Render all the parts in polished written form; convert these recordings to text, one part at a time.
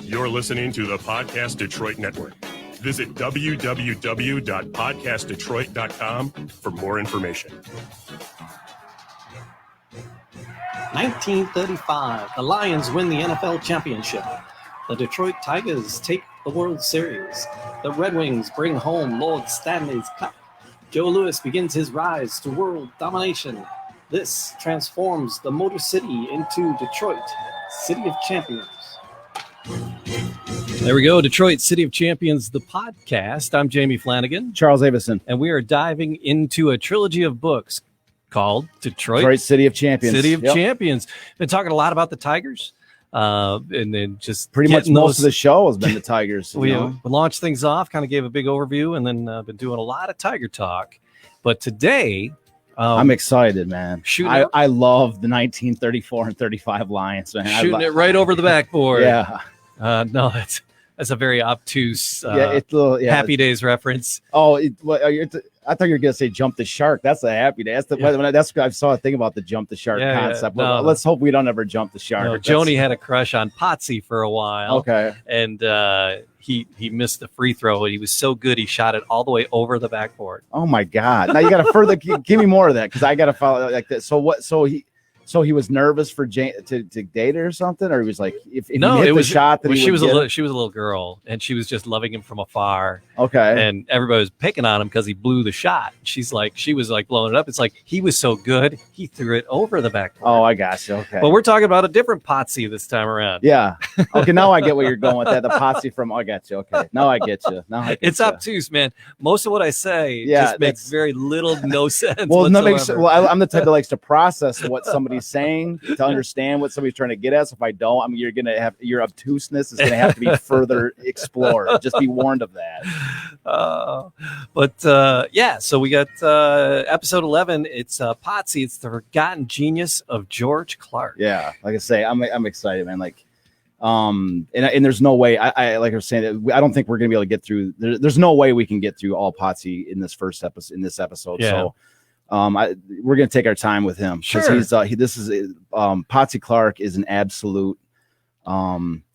You're listening to the Podcast Detroit Network. Visit www.podcastdetroit.com for more information. 1935, the Lions win the NFL championship. The Detroit Tigers take the World Series. The Red Wings bring home Lord Stanley's Cup. Joe Louis begins his rise to world domination. This transforms the Motor City into Detroit, City of Champions. There we go, Detroit City of Champions, the podcast. I'm Jamie Flanagan. Charles Avison. And we are diving into a trilogy of books called Detroit City of Champions. City of Champions. Been talking a lot about the Tigers. And then just pretty much most of the show has been the Tigers. We launched things off, kind of gave a big overview, and then been doing a lot of Tiger talk. But today, I'm excited, man. I love the 1934 and 35 Lions, man. Shooting it right over the backboard. Yeah. No, that's a very obtuse Happy Days reference. Oh, I thought you were going to say jump the shark. That's a Happy Day. That's I saw a thing about the jump the shark concept. No, let's hope we don't ever jump the shark. No, Joni had a crush on Potsy for a while. Okay. And he missed the free throw. He was so good he shot it all the way over the backboard. Oh my God. Now you got to further give me more of that, because I got to follow like that. So he was nervous for Jane to date her or something, or he was like, if he hit the shot that she was a little girl, and she was just loving him from afar. Okay, and everybody was picking on him because he blew the shot. She was like blowing it up. It's like he was so good he threw it over the backboard. Oh, I got you. Okay, but we're talking about a different Potsy this time around. Yeah. Okay, now I get where you're going with that. The Potsy from I got you. Okay, now I get you. It's obtuse, man. Most of what I say just makes very little no sense. Well, I'm the type that likes to process what somebody saying to understand what somebody's trying to get at. So if I don't, I mean, you're gonna have your obtuseness is gonna have to be further explored. Just be warned of that. So we got episode 11. It's Potsy. It's the forgotten genius of George Clark. Yeah, like I say, I'm excited, man. Like, and there's no way. I like I was saying, I don't think we're gonna be able to get through. There's no way we can get through all Potsy in this first episode. Yeah. So. We're gonna take our time with him because Potsy Clark is an absolute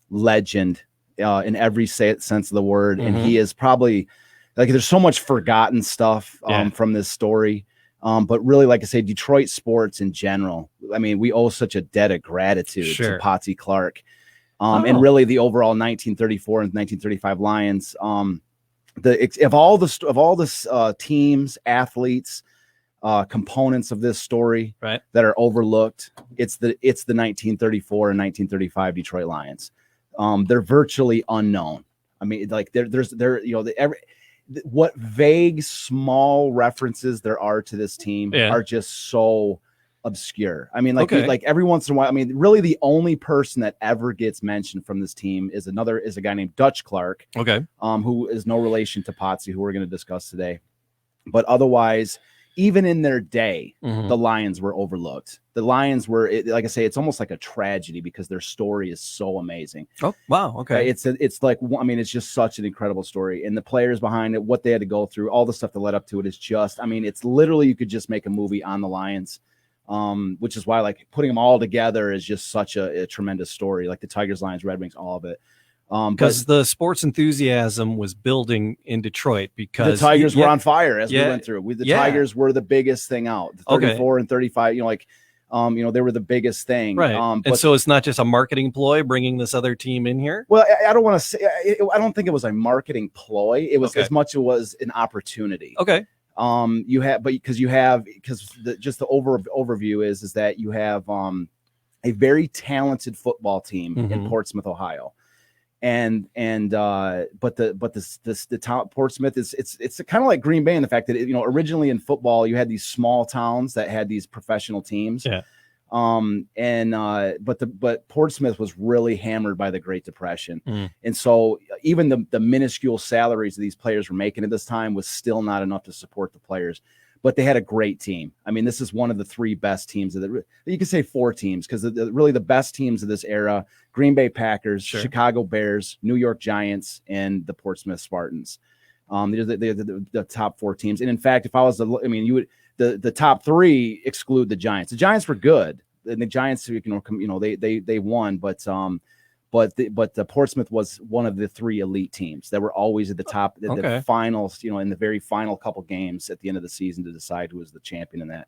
legend in every sense of the word, and he is probably like there's so much forgotten stuff from this story, but really, like I say, Detroit sports in general. I mean, we owe such a debt of gratitude to Potsy Clark, and really the overall 1934 and 1935 Lions. Of all the teams, athletes. Components of this story that are overlooked. It's the 1934 and 1935 Detroit Lions. They're virtually unknown. I mean, like what vague small references there are to this team are just so obscure. I mean, like every once in a while. I mean, really the only person that ever gets mentioned from this team is a guy named Dutch Clark. Okay. Who is no relation to Potsy, who we're going to discuss today, but otherwise. Even in their day, the Lions were overlooked. The Lions were, like I say, it's almost like a tragedy because their story is so amazing. Oh, wow. Okay. It's like, I mean, it's just such an incredible story. And the players behind it, what they had to go through, all the stuff that led up to it is just, I mean, it's literally, you could just make a movie on the Lions, which is why like putting them all together is just such a tremendous story. Like the Tigers, Lions, Red Wings, all of it. Because the sports enthusiasm was building in Detroit because the Tigers were on fire as we went through. Tigers were the biggest thing out. The 34 and 35, they were the biggest thing. Right. And so it's not just a marketing ploy bringing this other team in here. Well, I don't want to say. I don't think it was a marketing ploy. It was as much as it was an opportunity. Okay. Because the overview is that you have a very talented football team in Portsmouth, Ohio. But the town Portsmouth is it's kind of like Green Bay in the fact that originally in football you had these small towns that had these professional teams. Yeah. But Portsmouth was really hammered by the Great Depression, and so even the minuscule salaries that these players were making at this time was still not enough to support the players. But they had a great team. I mean, this is one of the three best teams you can say four teams because really the best teams of this era: Green Bay Packers, Chicago Bears, New York Giants, and the Portsmouth Spartans. They're the top four teams. And in fact, if I was the top three exclude the Giants. The Giants were good, and the Giants, they won, but but the Portsmouth was one of the 3 elite teams that were always at the top, the finals, in the very final couple games at the end of the season to decide who was the champion in that.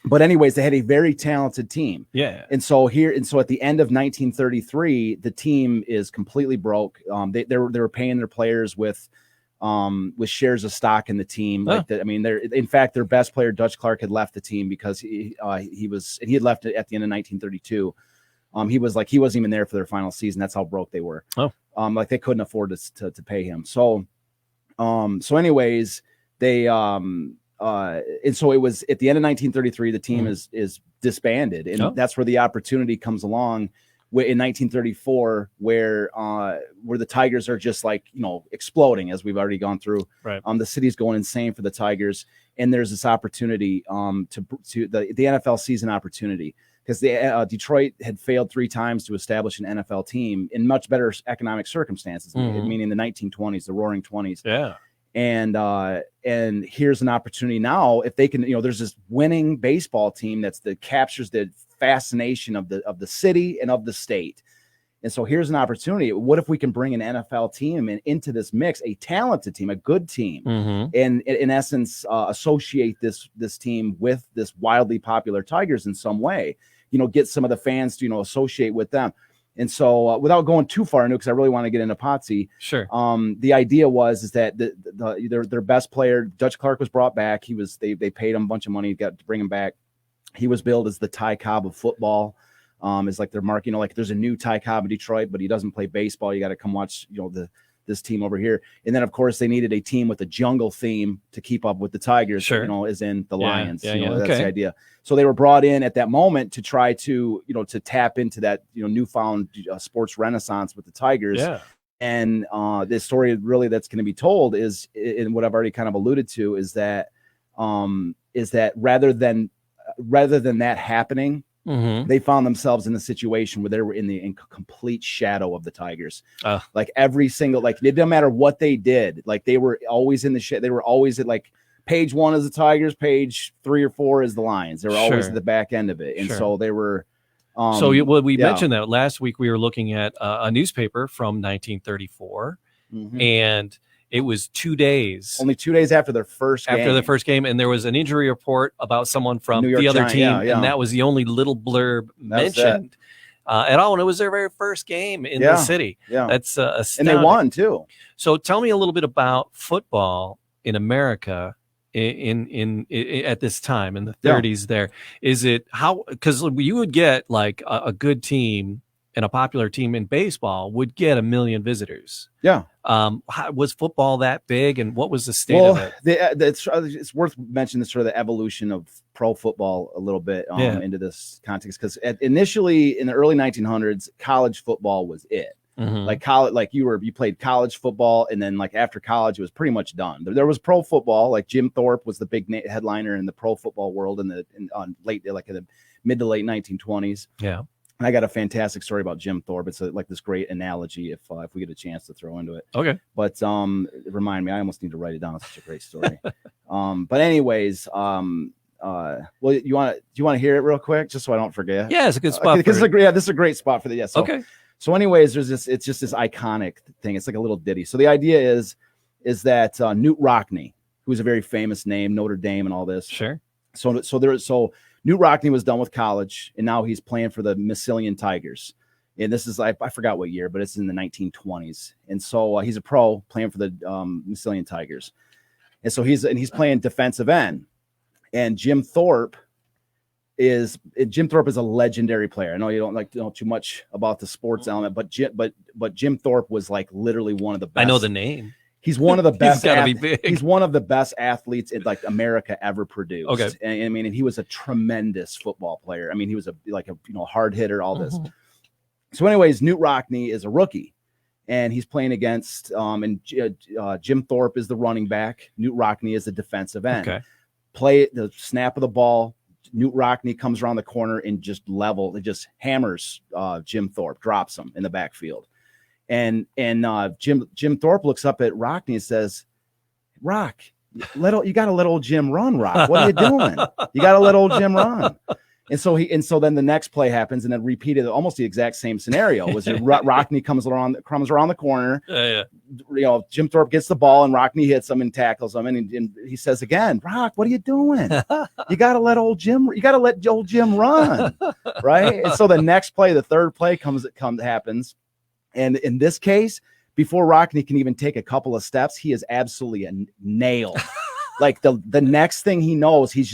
But anyways, they had a very talented team. Yeah. And so at the end of 1933, the team is completely broke. They were paying their players with shares of stock in the team. In fact, their best player, Dutch Clark, had left the team because he had left at the end of 1932. He wasn't even there for their final season. That's how broke they were. They couldn't afford to pay him. So anyways, they and so it was at the end of 1933, the team is disbanded, and that's where the opportunity comes along in 1934, where the Tigers are just exploding, as we've already gone through. Right. The city's going insane for the Tigers, and there's this opportunity to the NFL season opportunity. Because Detroit had failed 3 times to establish an NFL team in much better economic circumstances, meaning the 1920s, the Roaring 20s. Yeah. And here's an opportunity now, if they can, there's this winning baseball team that captures the fascination of the city and of the state. And so here's an opportunity. What if we can bring an NFL team into this mix, a talented team, a good team, and in essence associate this team with this wildly popular Tigers in some way, get some of the fans to, associate with them. And so without going too far into it, because I really want to get into Potsy. Sure. The idea was that their best player, Dutch Clark, was brought back. They paid him a bunch of money, got to bring him back. He was billed as the Ty Cobb of football. Is like their mark, there's a new Ty Cobb in Detroit, but he doesn't play baseball. You got to come watch, this team over here. And then of course they needed a team with a jungle theme to keep up with the Tigers, sure. As in the Lions. That's okay. the idea. So they were brought in at that moment to try to, to tap into that, newfound sports renaissance with the Tigers. Yeah. And the story really that's going to be told is, in what I've already kind of alluded to, is that rather than that happening, they found themselves in a situation where they were in complete shadow of the Tigers. Like every single, it didn't matter what they did. Like they were always in the shit. They were always at page 1 is the Tigers, page 3 or 4 is the Lions. They were always at the back end of it. And so they were. We mentioned that last week. We were looking at a newspaper from 1934, and it was 2 days. Only 2 days after their first game. After the first game, and there was an injury report about someone from the other team, and that was the only little blurb mentioned at all. And it was their very first game in the city. Yeah. That's astounding. And they won, too. So tell me a little bit about football in America in at this time, in the 30s there. Is it how, because you would get a good team and a popular team in baseball would get 1 million visitors. Yeah. Was football that big, and what was the state of it? It's worth mentioning sort of the evolution of pro football a little bit into this context, because initially in the early 1900s, college football was it. You played college football, and then after college, it was pretty much done. There was pro football, Jim Thorpe was the big headliner in the pro football world in the mid to late 1920s. Yeah. I got a fantastic story about Jim Thorpe. It's this great analogy if we get a chance to throw into it. Okay. But remind me, I almost need to write it down. It's such a great story. But anyways, do you want to hear it real quick, just so I don't forget? Yeah, it's a good spot. Because this is a great spot for the okay. So anyways, it's just this iconic thing. It's like a little ditty. So the idea is that Newt Rockne, who's a very famous name, Notre Dame and all this. Sure. So Newt Rockne was done with college, and now he's playing for the Massillon Tigers. And this is, I forgot what year, but it's in the 1920s. And so he's a pro playing for the Massillon Tigers. And so he's playing defensive end. And Jim Thorpe is a legendary player. I know you don't know too much about the sports element, but Jim Thorpe was literally one of the best. I know the name. He's one of the best. Be big. He's one of the best athletes in America ever produced. Okay. And he was a tremendous football player. I mean, he was a hard hitter, all this. So anyways, Newt Rockne is a rookie, and he's playing against Jim Thorpe is the running back. Newt Rockne is the defensive end. Okay. Play the snap of the ball. Newt Rockne comes around the corner and just hammers Jim Thorpe, drops him in the backfield. And Jim Thorpe looks up at Rockne and says, "Rock, you got to let old Jim run, Rock. What are you doing? You got to let old Jim run." And so then the next play happens, and then repeated almost the exact same scenario. Was it Rockne comes around the corner? Jim Thorpe gets the ball, and Rockne hits him and tackles him, and he says again, "Rock, what are you doing? You got to let old Jim run, right?" And so the next play, the third play happens, and in this case, before Rockne can even take a couple of steps, he is absolutely a nail. Like the next thing he knows, he's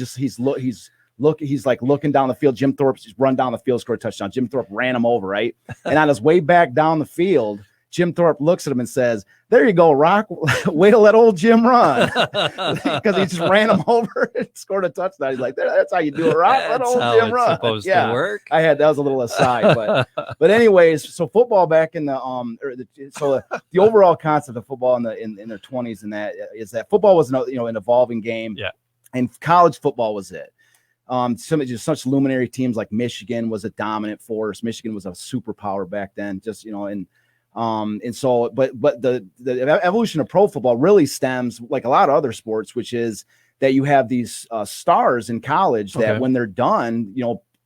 like looking down the field. Jim Thorpe's just run down the field, scored a touchdown. Jim Thorpe ran him over, right? And on his way back down the field, Jim Thorpe looks at him and says, "There you go, Rock. Way to let old Jim run." Because he just ran him over and scored a touchdown. He's like, "That's how you do it, Rock. Let old Jim run." Supposed to work. That was a little aside, but anyways, so football back in the the overall concept of football in their 20s and that is that football was an evolving game. Yeah. And college football was it. Such luminary teams like Michigan was a dominant force. Michigan was a superpower back then, and so the evolution of pro football really stems, like a lot of other sports, which is that you have these stars in college that when they're done,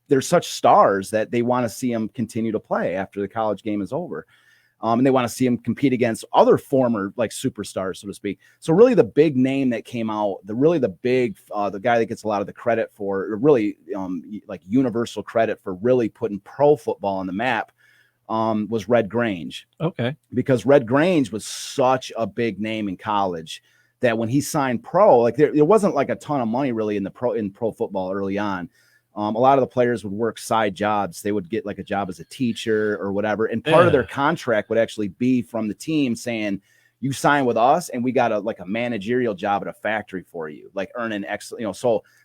they're such stars that they want to see them continue to play after the college game is over. And they want to see them compete against other former like superstars, so to speak. So really the big name that came out, the guy that gets a lot of the credit for really like universal credit for really putting pro football on the map was Red Grange. Okay. Because Red Grange was such a big name in college that when he signed pro, like there wasn't like a ton of money really in pro football early on. A lot of the players would work side jobs. They would get like a job as a teacher or whatever. And part of their contract would actually be from the team saying, "You sign with us and we got a managerial job at a factory for you, like earning X,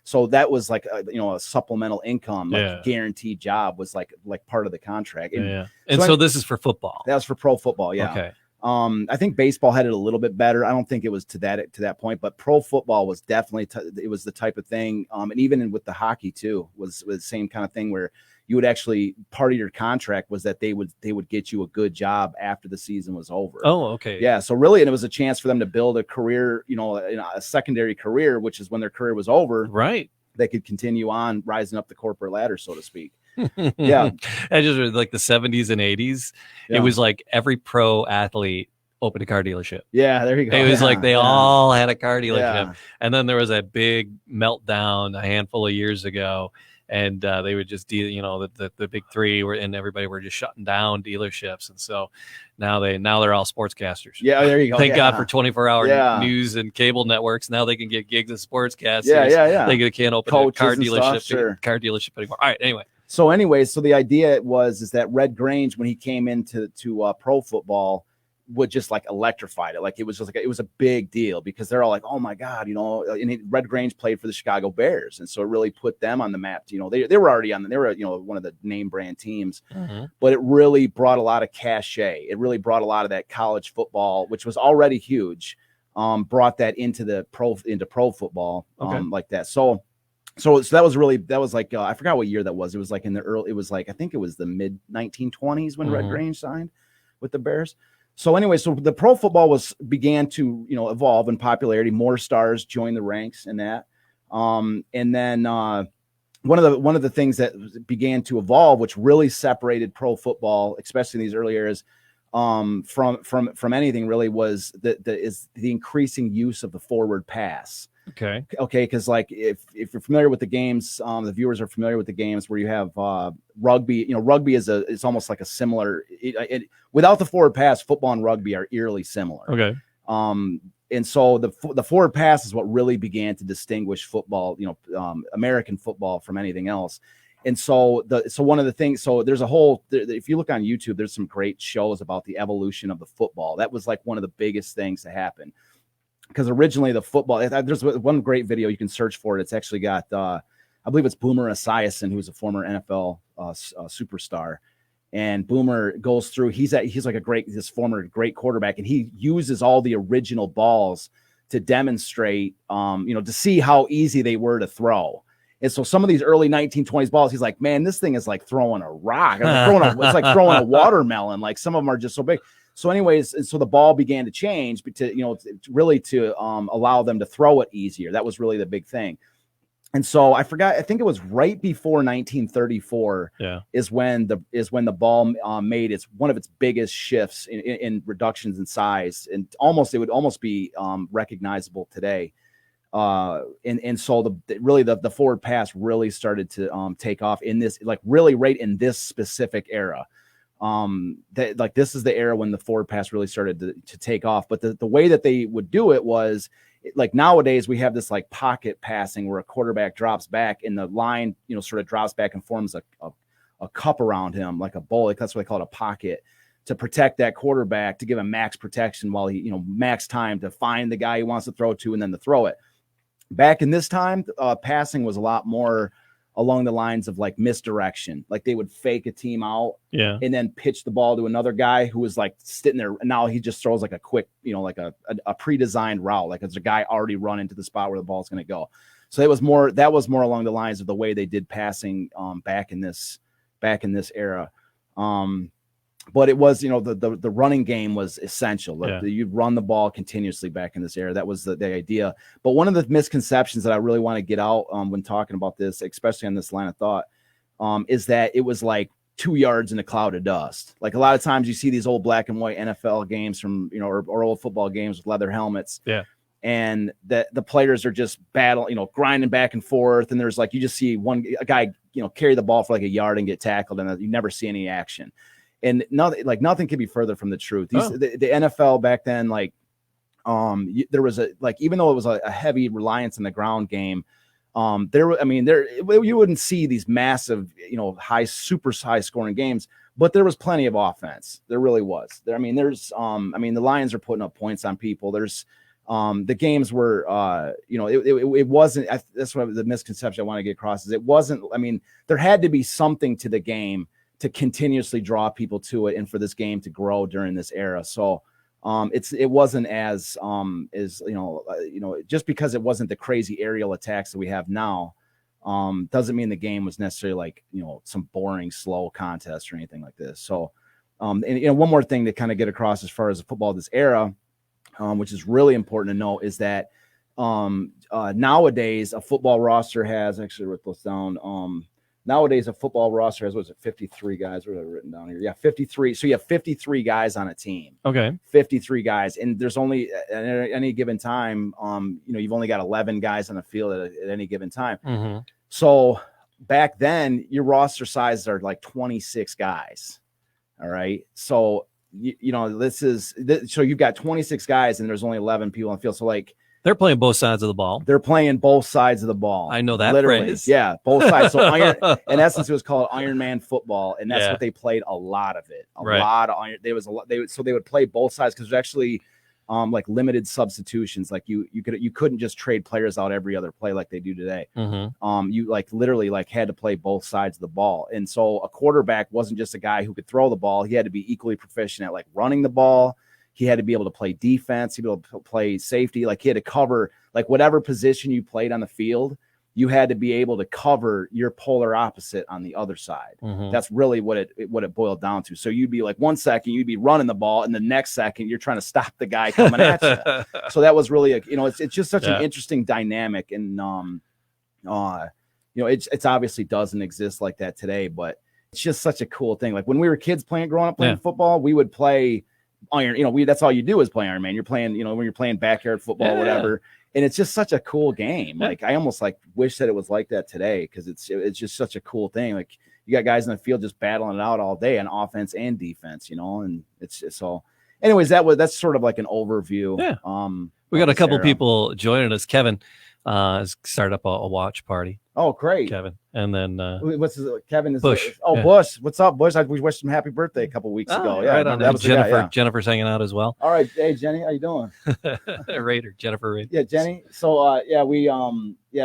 so that was like a supplemental income, like guaranteed job was like part of the contract." And so this is for football. That was for pro football. Yeah. Okay. I think baseball had it a little bit better. I don't think it was to that point, but pro football was definitely it was the type of thing. And even with the hockey too was the same kind of thing where you would actually, part of your contract was that they would get you a good job after the season was over. Oh, okay. Yeah. So really, and it was a chance for them to build a career, a secondary career, which is when their career was over. Right. They could continue on rising up the corporate ladder, so to speak. Yeah. I just like the 70s and 80s. Yeah. It was like every pro athlete opened a car dealership. Yeah, there you go. It was like they all had a car dealership. Yeah. And then there was a big meltdown a handful of years ago. And they would just deal, the big three and everybody were just shutting down dealerships. And so now they're all sportscasters. Yeah, there you go. Thank God for 24-hour news and cable networks. Now they can get gigs as sportscasters. Yeah. They can't open Coaches a car and dealership, stuff, car dealership anymore. All right. Anyway. So the idea is that Red Grange, when he came into pro football, would just like electrified it. Like it was just like, it was a big deal because they're all like, "Oh my God," and Red Grange played for the Chicago Bears. And so it really put them on the map. They were already they were, one of the name brand teams, but it really brought a lot of cachet. It really brought a lot of that college football, which was already huge, brought that into pro football, like that. So that was like, I forgot what year that was. It was like I think it was the mid 1920s when Red Grange signed with the Bears. So anyway, so the pro football began to, evolve in popularity. More stars joined the ranks in that. And then one of the things that began to evolve, which really separated pro football, especially in these early years, from anything really, was the increasing use of the forward pass. Okay. Because like if you're familiar with the games, the viewers are familiar with the games where you have rugby. Rugby is almost like a similar. Without the forward pass, football and rugby are eerily similar. Okay. And so the forward pass is what really began to distinguish football, American football from anything else. And so one of the things, so there's if you look on YouTube, there's some great shows about the evolution of the football. That was like one of the biggest things to happen. Because originally the football, there's one great video you can search for it. It's actually got, I believe it's Boomer Esiason, who's a former NFL superstar, and Boomer goes through. He's like this former great quarterback, and he uses all the original balls to demonstrate, to see how easy they were to throw. And so some of these early 1920s balls, he's like, "Man, this thing is like throwing a rock. It's like throwing a watermelon. Like some of them are just so big." So anyways, and so the ball began to change to allow them to throw it easier. That was really the big thing. And so I forgot, I think it was right before 1934 is when the ball made one of its biggest shifts in reductions in size, and it would almost be recognizable today. And so the forward pass really started to take off in this, like really right in this specific era. This is the era when the forward pass really started to take off. But the way that they would do it was, like nowadays we have this like pocket passing where a quarterback drops back and the line, sort of drops back and forms a cup around him, like a bowl. Like that's what they call it, a pocket, to protect that quarterback, to give him max protection while he, max time to find the guy he wants to throw to and then to throw it. Back in this time, passing was a lot more along the lines of like misdirection. Like they would fake a team out and then pitch the ball to another guy who was like sitting there. And now he just throws like a quick, like a pre-designed route. Like it's a guy already run into the spot where the ball's going to go. So that was more along the lines of the way they did passing back in this era. But it was, the running game was essential. You'd run the ball continuously back in this era. That was the idea. But one of the misconceptions that I really want to get out when talking about this, especially on this line of thought, is that it was like 2 yards in a cloud of dust. Like a lot of times you see these old black and white NFL games from, or old football games with leather helmets. Yeah. And the players are just grinding back and forth. And there's like, you just see a guy, carry the ball for like a yard and get tackled, and you never see any action. And nothing could be further from the truth. The NFL back then, there was even though it was a heavy reliance on the ground game, you wouldn't see these massive, super high scoring games, but there was plenty of offense. There really was. The Lions are putting up points on people. There's the games were, it wasn't. That's what the misconception I want to get across is it wasn't. There had to be something to the game to continuously draw people to it and for this game to grow during this era. So it wasn't as just because it wasn't the crazy aerial attacks that we have now, doesn't mean the game was necessarily like, some boring, slow contest or anything like this. So, one more thing to kind of get across as far as the football of this era, which is really important to know, is that nowadays a football roster has, actually wrote this down, nowadays, a football roster has, 53 guys? What have I written down here? Yeah, 53. So you have 53 guys on a team. Okay. 53 guys. And there's only, at any given time, you've only got 11 guys on the field at any given time. Mm-hmm. So back then, your roster sizes are like 26 guys. All right. So, so you've got 26 guys and there's only 11 people on the field. So like, they're playing both sides of the ball. They're playing both sides of the ball. I know that literally. Phrase. Yeah, both sides. So in essence, it was called Iron Man football, and that's what they played a lot of it. A lot of iron. They would play both sides because there's actually like limited substitutions. Like you couldn't just trade players out every other play like they do today. Mm-hmm. You literally had to play both sides of the ball, and so a quarterback wasn't just a guy who could throw the ball. He had to be equally proficient at running the ball. He had to be able to play defense. He'd be able to play safety. He had to cover whatever position you played on the field. You had to be able to cover your polar opposite on the other side. Mm-hmm. That's really what it boiled down to. So you'd be 1 second you'd be running the ball, and the next second you're trying to stop the guy coming at you. So that was really it's just such an interesting dynamic, and it's obviously doesn't exist like that today, but it's just such a cool thing. Like when we were kids growing up playing football, we would play iron, that's all you do is play Iron Man. You're playing, when you're playing backyard football, whatever. And it's just such a cool game. I almost wish that it was like that today, because it's just such a cool thing. Like you got guys in the field just battling it out all day on offense and defense, and it's so. Anyways, that's sort of like an overview. Yeah. We got a couple people joining us. Kevin has started up a watch party. Oh, great, Kevin. And then Kevin is Bush. Bush. What's up, Bush? We wished him happy birthday a couple weeks ago. Yeah, right on. That was Jennifer. Jennifer's hanging out as well. All right, hey Jenny, how you doing? Jennifer Raider. Yeah, Jenny. So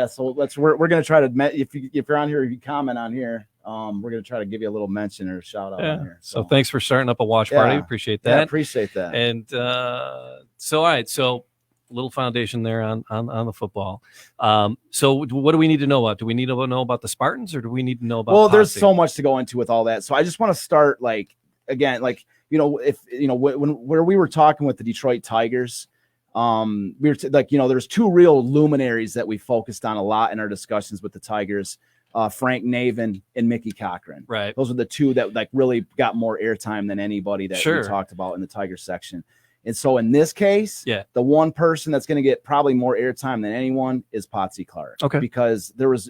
So we're gonna try to if you're on here, if you comment on here, we're gonna try to give you a little mention or a shout out on here. So thanks for starting up a watch party. Appreciate that. Yeah, appreciate that. And all right, so. Little foundation there on the football. So what do we need to know about? Do we need to know about the Spartans, or do we need to know about Potsy? There's so much to go into with all that. So I just want to start where we were talking with the Detroit Tigers, we were like, there's two real luminaries that we focused on a lot in our discussions with the Tigers, Frank Navin and Mickey Cochran. Right. Those are the two that like really got more airtime than anybody that Sure. we talked about in the Tiger section. And so in this case, yeah, the one person that's going to get probably more airtime than anyone is Potsy Clark. Okay. Because there was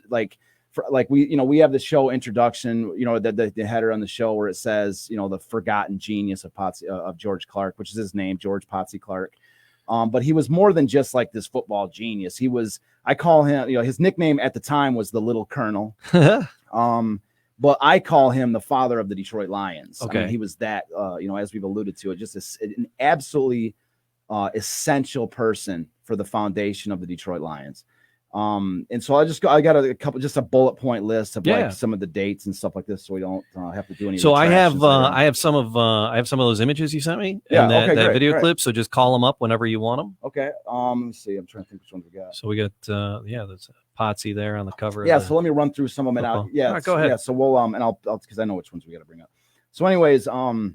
we have the show introduction, the header on the show where it says, the forgotten genius of George Clark, which is his name, George Potsy Clark. But he was more than just like this football genius. I call him, his nickname at the time was the Little Colonel. But I call him the father of the Detroit Lions. Okay. I mean, he was that, as we've alluded to, an absolutely essential person for the foundation of the Detroit Lions. And so I got a bullet point list of like some of the dates and stuff like this, so we don't have to do any. So I have some of those images you sent me, yeah, and that great, video great. clip. So just call them up whenever you want them. Okay. Let me see. I'm trying to think which ones we got. So we got there's Potsy there on the cover. Yeah. So let me run through some of them out. Yeah. All right, go ahead. Yeah. So we'll and I'll because I know which ones we got to bring up. So anyways, so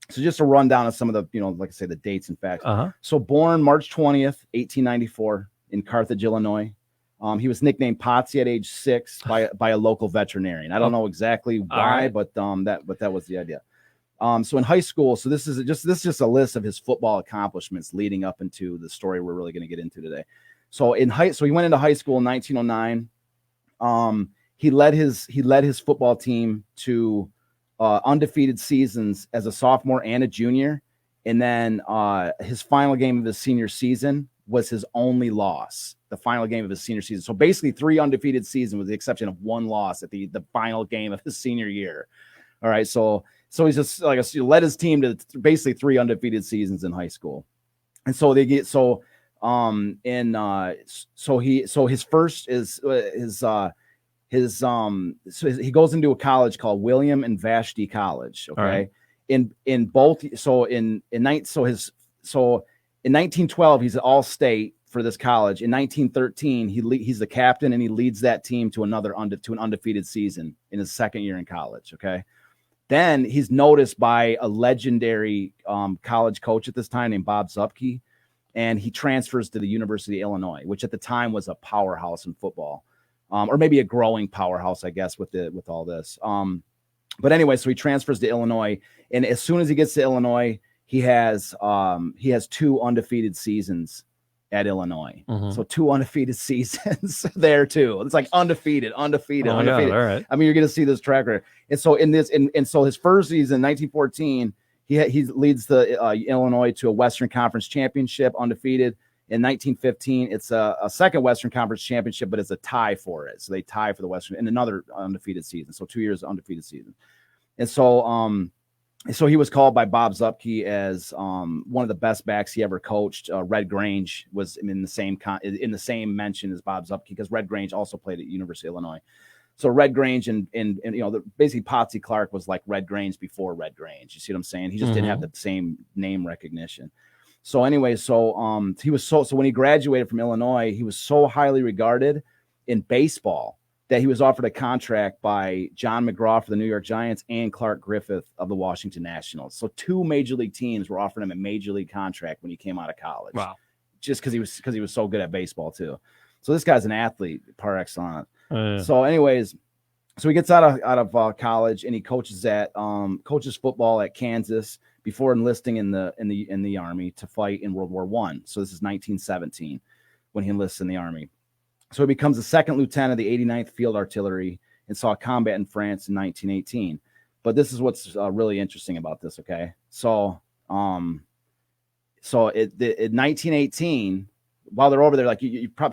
just a rundown of some of the like I say the dates and facts. So born March 20th, 1894 in Carthage, Illinois. He was nicknamed Potsy at age 6 by a local veterinarian. I don't know exactly why, but that was the idea. So in high school, so this is just a list of his football accomplishments leading up into the story we're really going to get into today. So he went into high school in 1909. He led his football team to undefeated seasons as a sophomore and a junior, and then his final game of his senior season was his only loss. The final game of his senior season. So basically 3 undefeated seasons with the exception of 1 loss at the final game of his senior year. All right. So he's just like led his team to basically 3 undefeated seasons in high school. And so he goes into a college called William and Vashti College. Okay. Right. In 1912, he's an all-state for this college. In 1913, he's the captain and he leads that team to an undefeated season in his second year in college. Okay. Then he's noticed by a legendary college coach at this time named Bob Zupke, and he transfers to the University of Illinois, which at the time was a powerhouse in football, or maybe a growing powerhouse, I guess, with all this. But anyway, so he transfers to Illinois, and as soon as he gets to Illinois, he has 2 undefeated seasons at Illinois. So 2 undefeated seasons there too. It's like undefeated. Oh, undefeated. All right. I mean, you're going to see this track record. And so so his first season, 1914, he leads the Illinois to a Western Conference championship, undefeated. In 1915, it's a second Western Conference championship, but it's a tie for it. So they tie for the Western and another undefeated season. So 2 years undefeated season. And so he was called by Bob Zupke as one of the best backs he ever coached. Red Grange was in the same mention as Bob Zupke because Red Grange also played at University of Illinois. So Red Grange and basically Potsy Clark was like Red Grange before Red Grange. You see what I'm saying? He just didn't have the same name recognition. So anyway, he was so when he graduated from Illinois, he was so highly regarded in baseball that he was offered a contract by John McGraw for the New York Giants and Clark Griffith of the Washington Nationals. So 2 major league teams were offering him a major league contract when he came out of college. Wow. Just because he was so good at baseball too. So this guy's an athlete par excellence. So anyways, so he gets out of college and he coaches football at Kansas before enlisting in the Army to fight in World War I. So this is 1917 when he enlists in the Army. So he becomes the 2nd lieutenant of the 89th Field Artillery and saw combat in France in 1918. But this is what's really interesting about this. Okay, so in 1918, while they're over there, like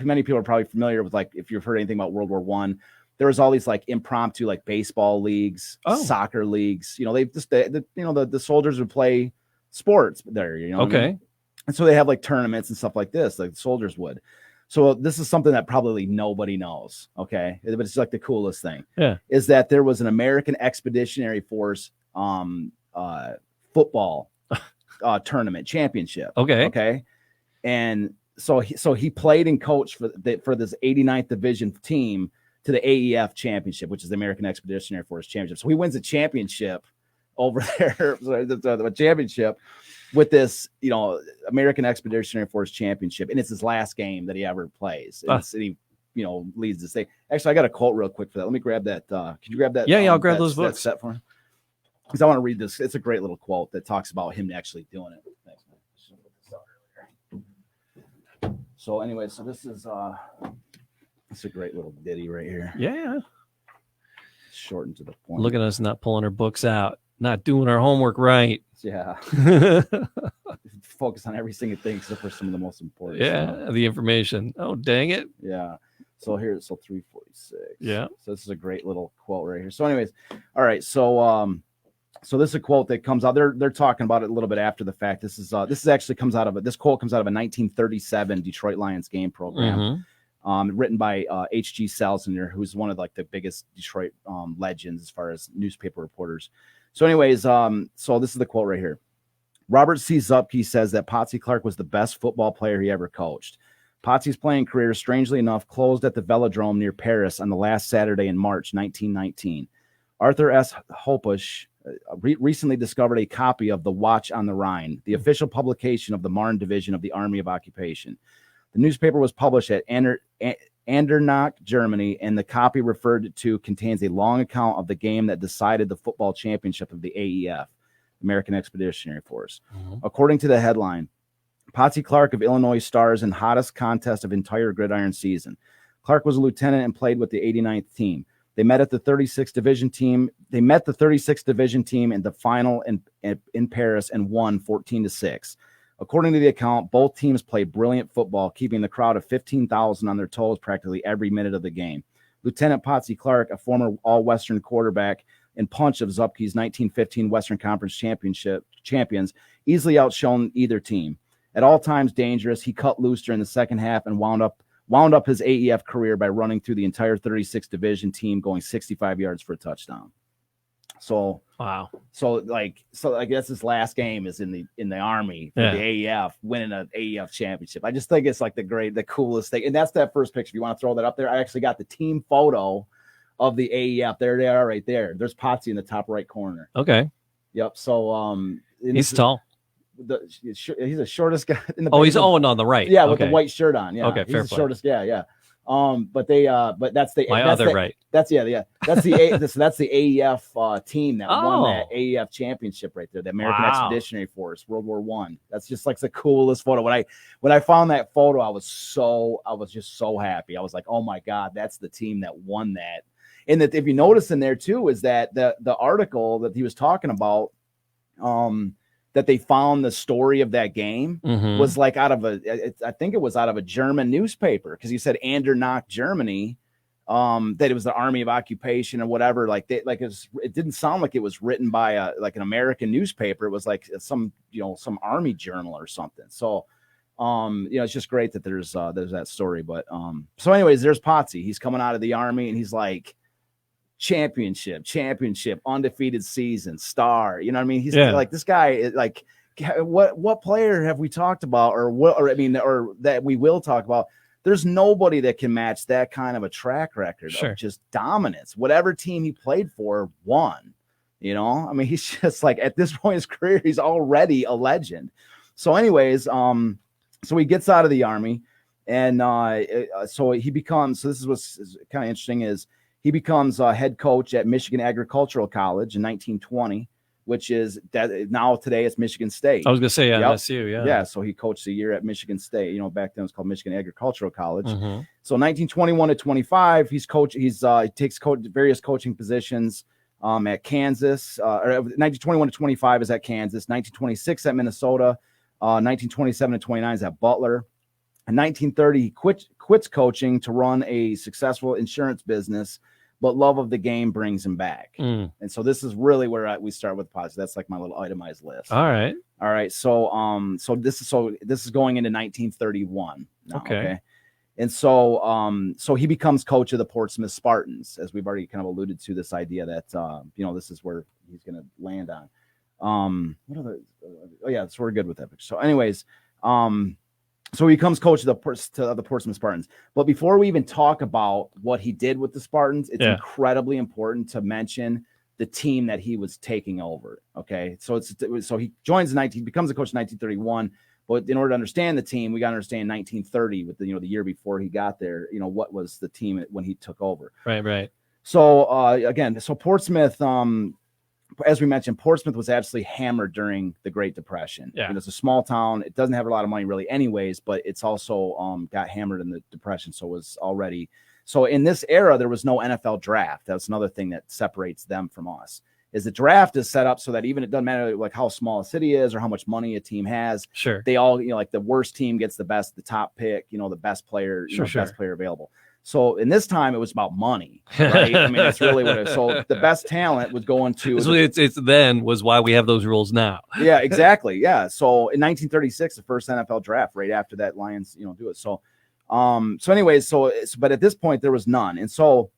many people are probably familiar with, like, if you've heard anything about World War I, there was all these like impromptu like baseball leagues, soccer leagues. The soldiers would play sports there. Okay. And so they have like tournaments and stuff like this, like the soldiers would. So this is something that probably nobody knows, okay? But it's like the coolest thing. Yeah. Is that there was an American Expeditionary Force football tournament championship. Okay. Okay. And so he played and coached for this 89th Division team to the AEF championship, which is the American Expeditionary Force championship. So he wins a championship over there, the championship. with this, American Expeditionary Force Championship, and it's his last game that he ever plays. And he, leads the state. Actually, I got a quote real quick for that. Let me grab that. Can you grab that? Yeah, I'll grab those books. Set for him. Because I want to read this. It's a great little quote that talks about him actually doing it. Thanks, man. So anyway, so this is it's a great little ditty right here. Yeah. Shortened to the point. Look at us not pulling our books out, not doing our homework right. Yeah. Focus on every single thing except for some of the most important stuff. The information. Oh, dang it. Yeah. So 346. Yeah. So this is a great little quote right here. So anyways, all right. So this is a quote that comes out. They're talking about it a little bit after the fact. This actually comes out of this quote comes out of a 1937 Detroit Lions game program. Written by H.G. Selzner, who's one of like the biggest Detroit legends as far as newspaper reporters. So anyways, so this is the quote right here. Robert C. Zupke says that Potsy Clark was the best football player he ever coached. Potsy's playing career, strangely enough, closed at the Velodrome near Paris on the last Saturday in March 1919. Arthur S. Hopush recently discovered a copy of The Watch on the Rhine, the official publication of the Marne Division of the Army of Occupation. The newspaper was published at Andernach, Germany, and the copy referred to contains a long account of the game that decided the football championship of the AEF, American Expeditionary Force. According to the headline, Potsy Clark of Illinois stars in hottest contest of entire gridiron season. Clark was a lieutenant and played with the 89th team. They met the 36th Division team. They met the 36th Division team in the final in Paris and won 14-6. According to the account, both teams played brilliant football, keeping the crowd of 15,000 on their toes practically every minute of the game. Lieutenant Potsy Clark, a former All-Western quarterback and punch of Zupke's 1915 Western Conference champions, easily outshone either team. At all times dangerous, he cut loose during the second half and wound up his AEF career by running through the entire 36th Division team, going 65 yards for a touchdown. So wow. So I guess his last game is in the Army for the AEF, winning an AEF championship. I just think it's like the coolest thing. And that's that first picture. If you want to throw that up there, I actually got the team photo of the AEF. There they are right there. There's Potsy in the top right corner. Okay. Yep. So he's tall. He's the shortest guy in the he's Owen on the right. Yeah, with the white shirt on. Yeah. Okay, he's the shortest. Yeah. But that's the right. That's that's the AEF team that won that AEF championship right there, the American Expeditionary Force, World War I. That's just like the coolest photo. When I found that photo, I was just so happy. I was like, oh my God, that's the team that won that. And that if you notice in there too, is that the article that he was talking about, that they found the story of that game was like I think it was out of a German newspaper, because he said Andernach, Germany, that it was the Army of Occupation or whatever. It didn't sound like it was written by an American newspaper. It was like some Army journal or something. So, it's just great that there's that story. But so anyways, there's Potsy. He's coming out of the Army and he's like, championship, undefeated season, star. You know what I mean? He's like, this guy is like, what player have we talked about or that we will talk about? There's nobody that can match that kind of a track record of just dominance. Whatever team he played for won. He's just like, at this point in his career, he's already a legend. So anyways, so he gets out of the Army and so he becomes, so this is what's kind of interesting is, he becomes a head coach at Michigan Agricultural College in 1920, which is that now today it's Michigan State. I was going to say MSU, Yeah, so he coached a year at Michigan State. Back then it was called Michigan Agricultural College. So 1921 to 25, he takes various coaching positions at Kansas. 1921 to 25 is at Kansas. 1926 at Minnesota. 1927 to 29 is at Butler. In 1930, he quits coaching to run a successful insurance business, but love of the game brings him back. And so this is really where we start with Potsy. That's like my little itemized list. All right. So this is going into 1931. Now, okay. And so he becomes coach of the Portsmouth Spartans, as we've already kind of alluded to this idea that this is where he's going to land on. So we're good with that. So anyways, so he becomes coach of the Portsmouth Spartans. But before we even talk about what he did with the Spartans, it's incredibly important to mention the team that he was taking over. Okay. So he becomes a coach in 1931. But in order to understand the team, we got to understand 1930 with the year before he got there, what was the team when he took over. Right. So again, Portsmouth, as we mentioned, Portsmouth was absolutely hammered during the Great Depression. Yeah. It's a small town. It doesn't have a lot of money really anyways, but it's also got hammered in the Depression. So in this era, there was no NFL draft. That's another thing that separates them from us. Is the draft is set up so that even it doesn't matter like how small a city is or how much money a team has. Sure. They all, like the worst team gets the top pick, the best player, best player available. So in this time, it was about money, right? I mean, that's really what it is. So the best talent was going to. So it's then was why we have those rules now. Yeah, exactly. Yeah. So in 1936, the first NFL draft, right after that, Lions, do it. So, but at this point there was none, and so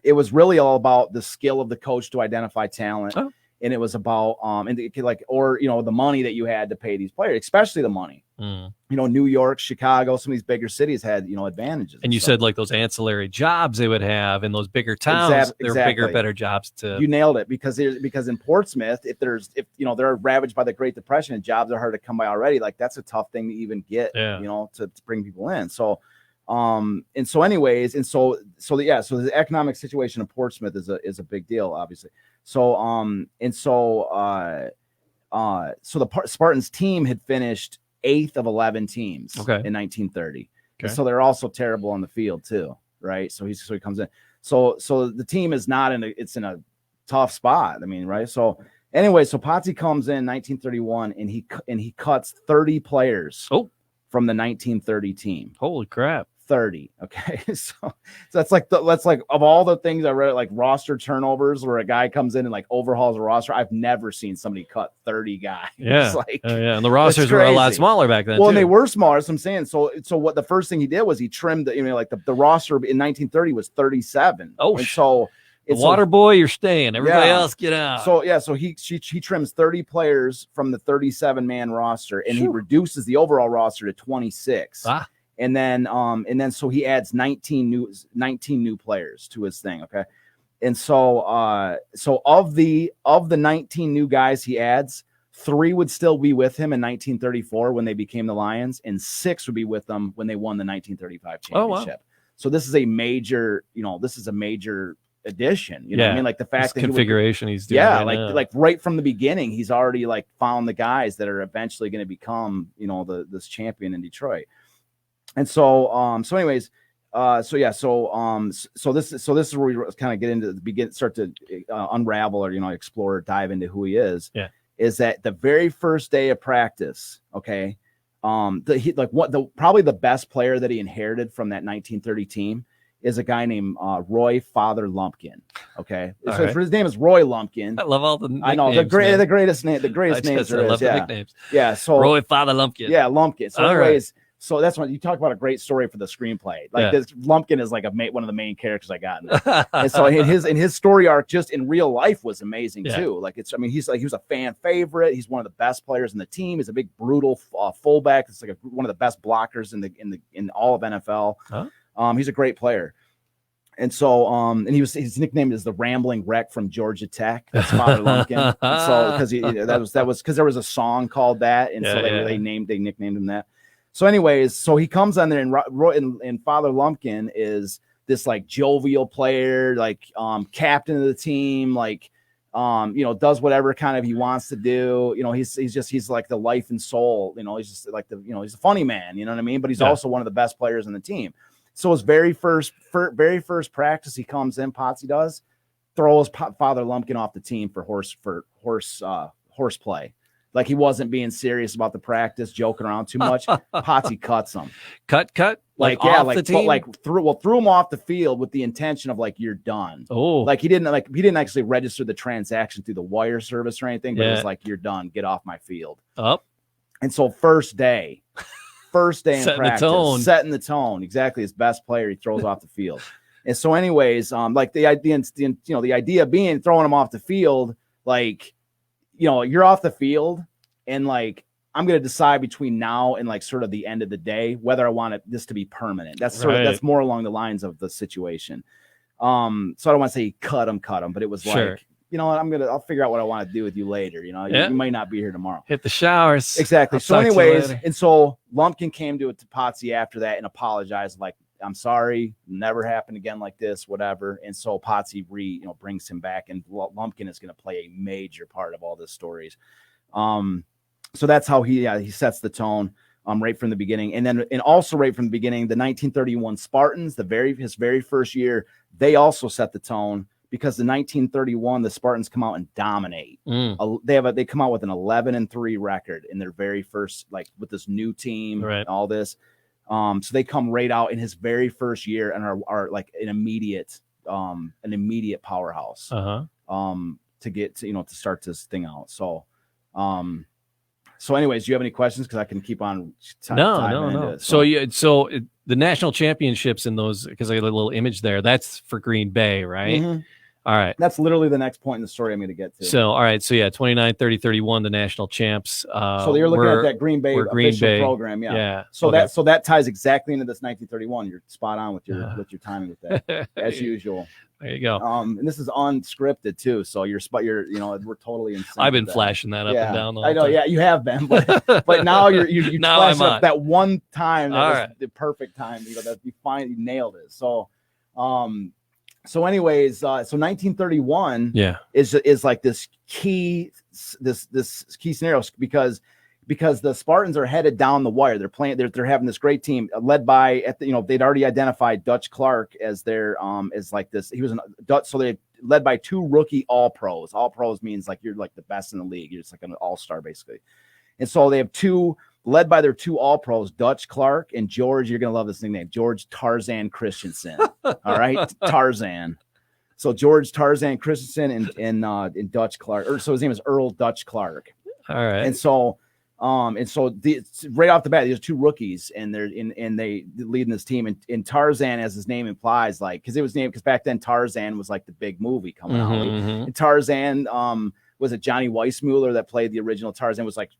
it was really all about the skill of the coach to identify talent. Oh. And it was about the money that you had to pay these players, especially the money. New York, Chicago, some of these bigger cities had advantages. And you said like those ancillary jobs they would have in those bigger towns. They're bigger, better jobs to. You nailed it because in Portsmouth, if they're ravaged by the Great Depression and jobs are hard to come by already, like that's a tough thing to even get. Yeah. To bring people in. So. So the economic situation of Portsmouth is a big deal, obviously. So the Spartans team had finished 8th of 11 teams in 1930. Okay. So they're also terrible on the field too, right? So he comes in. So the team is not in a tough spot. I mean, right? So anyway, so Potsy comes in 1931 and he cuts 30 players from the 1930 team. Holy crap. 30. Okay. So that's like of all the things I read, like roster turnovers where a guy comes in and like overhauls a roster. I've never seen somebody cut 30 guys. Yeah. And the rosters were a lot smaller back then. Well, and they were smaller. That's what I'm saying. So what the first thing he did was he trimmed the roster in 1930 was 37. Oh, and so the water boy, you're staying. Everybody else get out. So he trims 30 players from the 37-man roster and he reduces the overall roster to 26. And then so he adds 19 new players to his thing. Okay. And so of the 19 new guys he adds, 3 would still be with him in 1934 when they became the Lions, and 6 would be with them when they won the 1935 championship. Oh, wow. So this is a major addition. You know what I mean? Like the fact that configuration he's doing. Yeah, like right from the beginning, he's already like found the guys that are eventually going to become, this champion in Detroit. And so this is where we kind of get into start to unravel or explore or dive into who he is. Yeah, is that the very first day of practice? Okay, probably the best player that he inherited from that 1930 team is a guy named Roy Father Lumpkin. Okay, his name is Roy Lumpkin. I love all the nicknames, I know the greatest names there is. I love the nicknames. Yeah, so Roy Father Lumpkin. Yeah, Lumpkin. So anyways. So that's when you talk about a great story for the screenplay. Like this Lumpkin is like one of the main characters I got. And so his story arc just in real life was amazing too. Like he was a fan favorite. He's one of the best players in the team. He's a big brutal fullback. It's like one of the best blockers in all of NFL. Huh? He's a great player. And so, his nickname is the Rambling Wreck from Georgia Tech. That's Father Lumpkin. So because there was a song called that, and they nicknamed him that. So anyways, so he comes on there and Father Lumpkin is this like jovial player, like captain of the team, like does whatever kind of he wants to do. He's like the life and soul, he's just like he's a funny man, you know what I mean? But he's also one of the best players on the team. So his very first practice he comes in, Potsy does, throws Father Lumpkin off the team for horseplay. Like he wasn't being serious about the practice, joking around too much. Potsy cuts him. Cut. Threw him off the field with the intention of like you're done. Oh, like he didn't actually register the transaction through the wire service or anything, but it was like you're done. Get off my field. Up. And so first day in practice, setting the tone. Exactly, his best player he throws off the field. And so, anyways, like the idea being throwing him off the field, like. You're off the field and like, I'm going to decide between now and like sort of the end of the day, whether I want this to be permanent. That's that's more along the lines of the situation. So I don't want to say cut him, but it was like, you know what, I'll figure out what I want to do with you later. You know, you might not be here tomorrow. Hit the showers. Exactly. So anyways, and so Lumpkin came to Potsy after that and apologized, like, I'm sorry, never happened again like this, whatever. And so Potsy brings him back, and Lumpkin is going to play a major part of all these stories. So that's how he sets the tone right from the beginning. And also right from the beginning, the 1931 Spartans, his very first year, they also set the tone, because the 1931 the Spartans come out and dominate. They come out with an 11-3 record in their very first, like, with this new team, right, and all this. So they come right out in his very first year and are like an immediate powerhouse. To get to start this thing out. So anyways, do you have any questions? Because I can keep on. No. So the national championships in those, because I got a little image there, that's for Green Bay, right? Mm-hmm. All right. That's literally the next point in the story I'm going to get to. So, all right. So, 29, 30, 31, the national champs. So you're looking at that Green Bay official program. Yeah. So that ties exactly into this 1931. You're spot on with your timing with that, as usual. There you go. And this is unscripted too. So we're totally in sync. I've been flashing that up and down. The whole I know. time. Yeah, you have been, but now you now flash I'm up on. that one time. That all was right. the perfect time. That you finally nailed it. So anyways, so 1931 is like this key scenario, because the Spartans are headed down the wire. They're having this great team led by they'd already identified Dutch Clark as their as like this. He was a Dutch, so they led by 2 rookie all pros. All pros means like you're like the best in the league. You're just like an all-star basically. And so they have 2 led by their 2 all pros, Dutch Clark and George. You're going to love this nickname, George Tarzan Christensen. All right. Tarzan. So George Tarzan Christensen and Dutch Clark, so his name is Earl Dutch Clark. All right. And so right off the bat, these 2 rookies, and they leading this team, and Tarzan, as his name implies, like, because back then Tarzan was like the big movie coming out. And Tarzan, was it Johnny Weissmuller that played the original Tarzan, was like,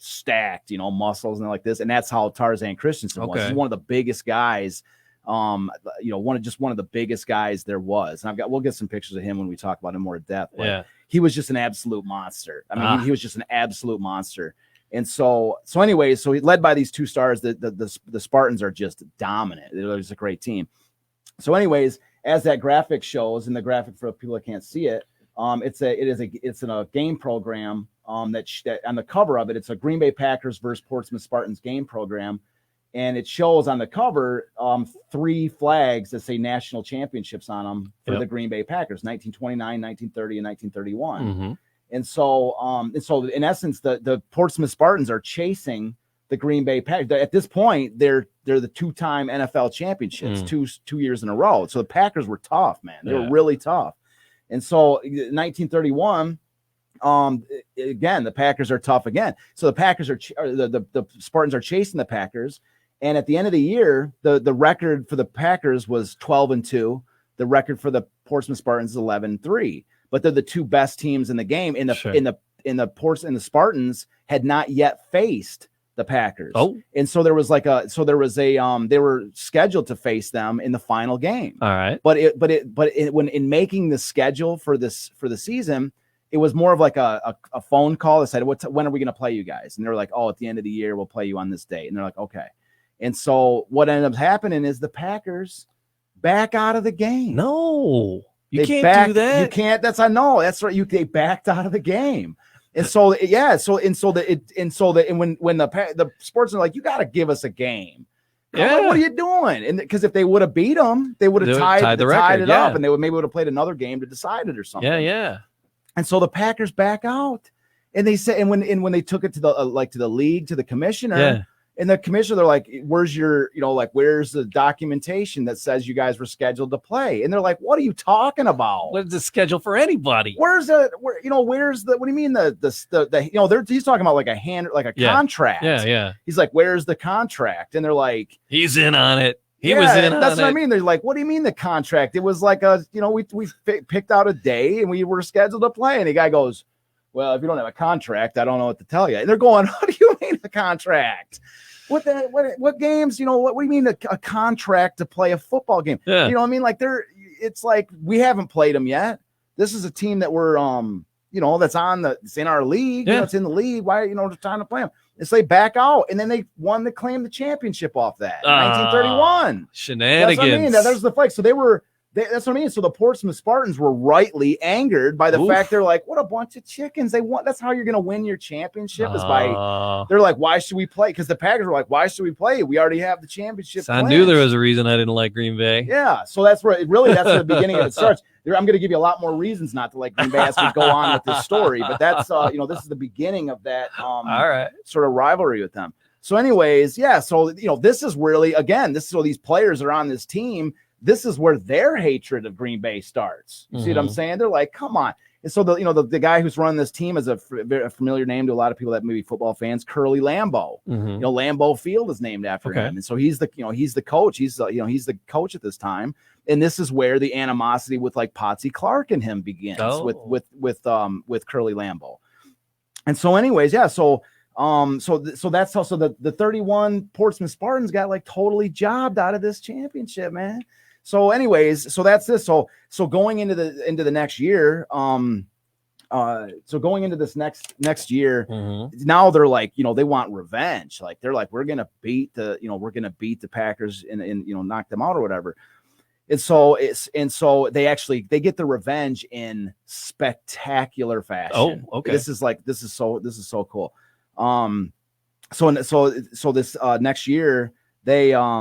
stacked, muscles and like this. And that's how Tarzan Christensen was. He's one of the biggest guys, one of the biggest guys there was. And we'll get some pictures of him when we talk about him more in depth. But he was just an absolute monster. I mean, he was just an absolute monster. And so anyways, so he led by these 2 stars. The Spartans are just dominant. They're just a great team. So anyways, as that graphic shows, and the graphic for people that can't see it, it's in a game program. That on the cover of it, it's a Green Bay Packers versus Portsmouth Spartans game program, and it shows on the cover 3 flags that say national championships on them for the Green Bay Packers, 1929, 1930, and 1931. And so in essence, the Portsmouth Spartans are chasing the Green Bay Packers. At this point, they're the 2-time NFL championships, 2 years in a row. So the Packers were tough, man. They were really tough. And so 1931. Again, the Packers are tough again. So the Packers the Spartans are chasing the Packers, and at the end of the year, the record for the Packers was 12-2. The record for the Portsmouth Spartans is 11-3. But they're the 2 best teams in the game. The Spartans had not yet faced the Packers. And so there was they were scheduled to face them in the final game. All right. But when in making the schedule for the season, it was more of like a phone call that said, when are we going to play you guys? And they were like, at the end of the year, we'll play you on this date. And they're like, okay. And so what ended up happening is the Packers back out of the game. No, you can't do that. You can't. I know. That's right. They backed out of the game. And so, when the sports are like, you got to give us a game. Like, what are you doing? And because if they would have beat them, they would have tied it up, and they would have played another game to decide it or something. Yeah. And so the Packers back out, and they said, and when they took it to the league, to the commissioner, and the commissioner, they're like, "Where's where's the documentation that says you guys were scheduled to play?" And they're like, "What are you talking about? What is the schedule for anybody? What do you mean he's talking about like a contract? Yeah. He's like, "Where's the contract?" And they're like, "He's in on it." He was in on it. That's what I mean. They're like, what do you mean the contract? It was like we picked out a day and we were scheduled to play. And the guy goes, well, if you don't have a contract, I don't know what to tell you. And they're going, what do you mean a contract? What games, what do you mean a contract to play a football game? Yeah. You know what I mean? Like it's like, we haven't played them yet. this is a team that we're that's it's in our league. Yeah. It's in the league. Why it's time to play them? It's they back out, and then they won to claim the championship off that 1931 shenanigans. That's what I mean. There's the flag. So that's what I mean. So the Portsmouth Spartans were rightly angered by the fact they're like, what a bunch of chickens. That's how you're going to win your championship is by, they're like, why should we play? Because the Packers were like, why should we play? We already have the championship. So I knew there was a reason I didn't like Green Bay. Yeah. So that's where that's the beginning of it starts. I'm going to give you a lot more reasons not to like Green Bay as we go on with this story, but that's, this is the beginning of that all right. sort of rivalry with them. So anyways, yeah. So, this is really, again, so these players are on this team. This is where their hatred of Green Bay starts. You see what I'm saying? They're like, come on. And so the guy who's running this team is a familiar name to a lot of people that may be football fans, Curly Lambeau. Lambeau Field is named after him. And so he's the coach. He's the coach at this time. And this is where the animosity with like Potsy Clark and him begins with Curly Lambeau. And so anyways, yeah. So that's also the 31 Portsmouth Spartans got like totally jobbed out of this championship, man. So anyways, so that's this. So going into the next year, so going into this next year, now they're like, they want revenge. Like they're like, we're gonna beat the Packers and knock them out or whatever. And so they get the revenge in spectacular fashion. Oh, okay. This is so cool. So this next year, they at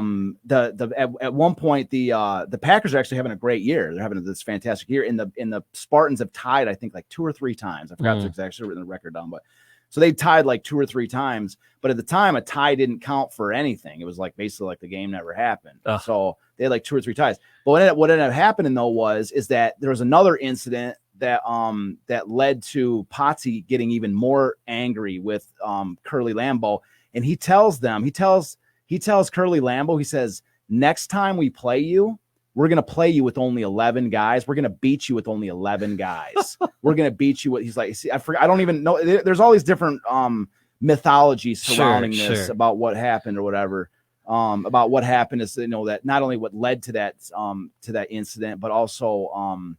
one point the Packers are actually having a great year. They're having this fantastic year, and the Spartans have tied, I think, like 2 or 3 times. I forgot to actually written the record down, but so they tied like 2 or 3 times. But at the time, a tie didn't count for anything. It was like basically like the game never happened. So they had like 2 or 3 ties. But what ended up happening though is that there was another incident that led to Potsy getting even more angry with Curly Lambeau, and he tells Curly Lambeau, he says, next time we play you, we're going to play you with only 11 guys. We're going to beat you with only 11 guys. We're going to beat you with, he's like, see, I don't even know. There's all these different mythologies surrounding this about what happened or whatever. About what happened is, that not only what led to that incident, but also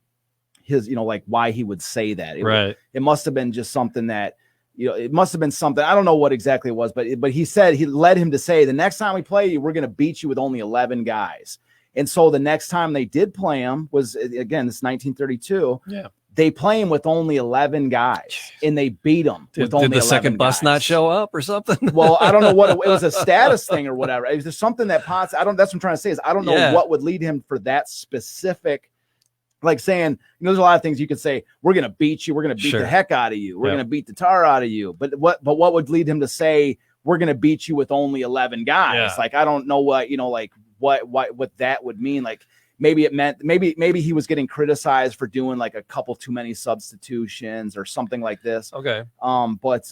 his, like why he would say that. It must have been just something that, it must have been something. I don't know what exactly it was, but he said he led him to say, the next time we play you, we're going to beat you with only 11 guys. And so the next time they did play him was, again, this 1932. Yeah. They play him with only 11 guys, and they beat him with only 11 guys. Did the second bus not show up or something? Well, I don't know what it was, a status thing or whatever. It was something that Potts, that's what I'm trying to say is I don't know what would lead him for that specific, like saying, there's a lot of things you could say, we're going to beat you. We're going to beat the heck out of you. We're going to beat the tar out of you. But what would lead him to say, we're going to beat you with only 11 guys? Yeah. Like, I don't know what, like what that would mean. Like maybe it meant, maybe he was getting criticized for doing like a couple too many substitutions or something like this. Okay. But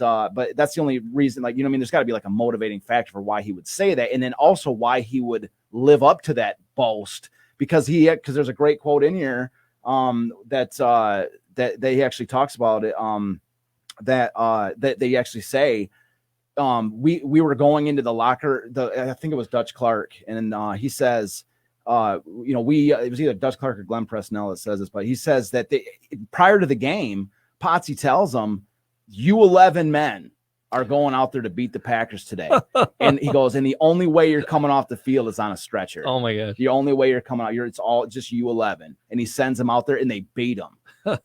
that's the only reason, like, there's got to be like a motivating factor for why he would say that. And then also why he would live up to that boast. Because there's a great quote in here that he actually talks about it. That they actually say, we were going into the locker. I think it was Dutch Clark, and he says, it was either Dutch Clark or Glenn Presnell that says this, but he says that prior to the game, Potsy tells them, "You 11 men are going out there to beat the Packers today." And he goes, and the only way you're coming off the field is on a stretcher. Oh my gosh. The only way you're coming out, it's all just you 11. And he sends them out there and they beat them.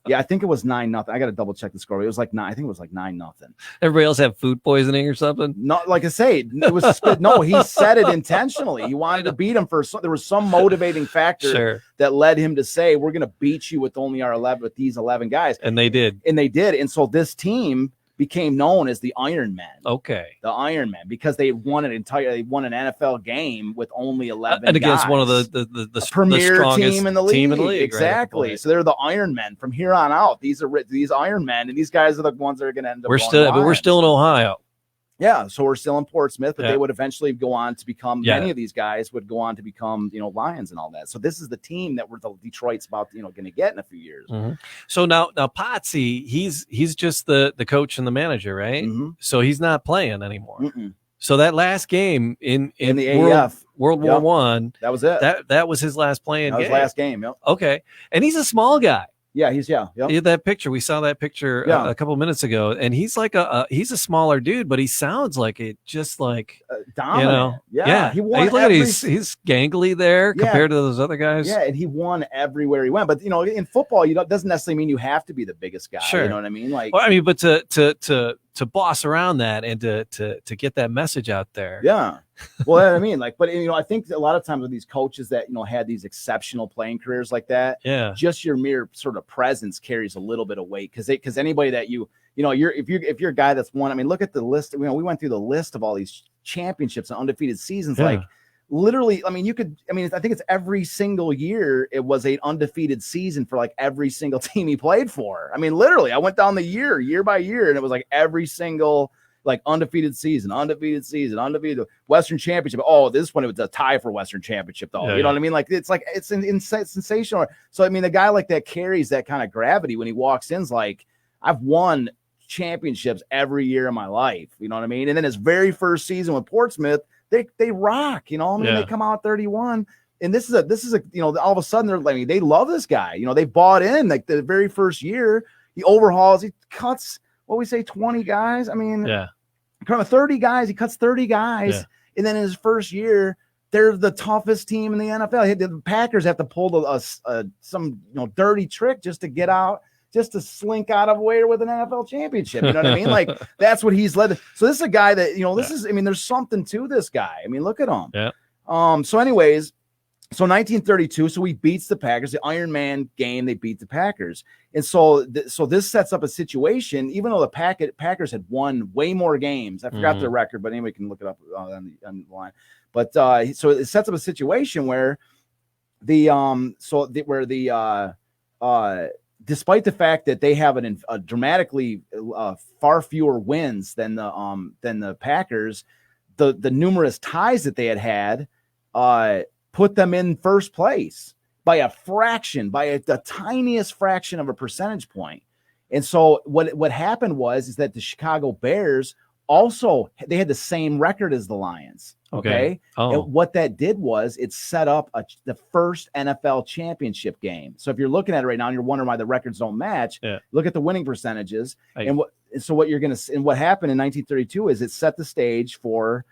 Yeah, I think it was 9-0. I got to double check the score. It was like 9. I think it was like 9-0. Everybody else have food poisoning or something? Not like I say, it was no, he said it intentionally. He wanted to beat him there was some motivating factor that led him to say, we're going to beat you with only with these 11 guys. And they did. And so this team became known as the Iron Men. Okay. The Iron Men, because they won an NFL game with only 11 and against guys. One of the premier team in the league. Exactly. Right? So they're the Iron Men from here on out. These Iron Men, and these guys are the ones that are going to end up. We're still in Ohio. Yeah, so we're still in Portsmouth, but they would eventually go on to become, many of these guys would go on to become, Lions and all that. So this is the team that the Detroit's about, going to get in a few years. Mm-hmm. So now Potsy, he's just the coach and the manager, right? Mm-hmm. So he's not playing anymore. Mm-mm. So that last game in the AEF World War I, that was it. That was his last playing game. His last game, yep. Okay. And he's a small guy. Yep. He had that picture. We saw that picture a couple minutes ago, and he's like he's a smaller dude, but he sounds like it, just like dominant. Yeah. He won. He's gangly there compared to those other guys. Yeah, and he won everywhere he went. But in football, doesn't necessarily mean you have to be the biggest guy. Sure. You know what I mean? Like, but to boss around that and to get that message out there. Yeah. Well, I mean, like, but I think a lot of times with these coaches that had these exceptional playing careers like that, just your mere sort of presence carries a little bit of weight because anybody that if you're a guy that's won, I mean, look at the list. We went through the list of all these championships and undefeated seasons. Like, literally, I mean, I think it's every single year it was an undefeated season for like every single team he played for. I mean, literally, I went down the year by year, and it was like every single like undefeated season, undefeated Western Championship. Oh, this one, it was a tie for Western Championship, though. You know what I mean? Like, it's sensational. So, I mean, a guy like that carries that kind of gravity when he walks in. Is like, I've won championships every year of my life. You know what I mean? And then his very first season with Portsmouth, they rock. You know, I mean, they come out 31. And this is a all of a sudden they love this guy. They bought in like the very first year. He overhauls, he cuts 20 guys. I mean, kind of 30 guys. He cuts 30 guys, and then in his first year, they're the toughest team in the NFL. The Packers have to pull some dirty trick just to get out, just to slink out of away with an NFL championship. You know what I mean? Like, that's what he's led. So this is a guy that this is. I mean, there's something to this guy. I mean, look at him. Yeah. So, anyways. So 1932, so he beats the Packers, the Iron Man game, they beat the Packers. And so this sets up a situation, even though the Packers had won way more games. I forgot their record, but anybody can look it up on the line. But so it sets up a situation where despite the fact that they have a dramatically far fewer wins than the Packers, the numerous ties that they had put them in first place by a fraction, by the tiniest fraction of a percentage point. And so what happened is that the Chicago Bears they had the same record as the Lions. Okay. And what that did was it set up the first NFL championship game. So if you're looking at it right now and you're wondering why the records don't match, look at the winning percentages. And what happened in 1932 is it set the stage for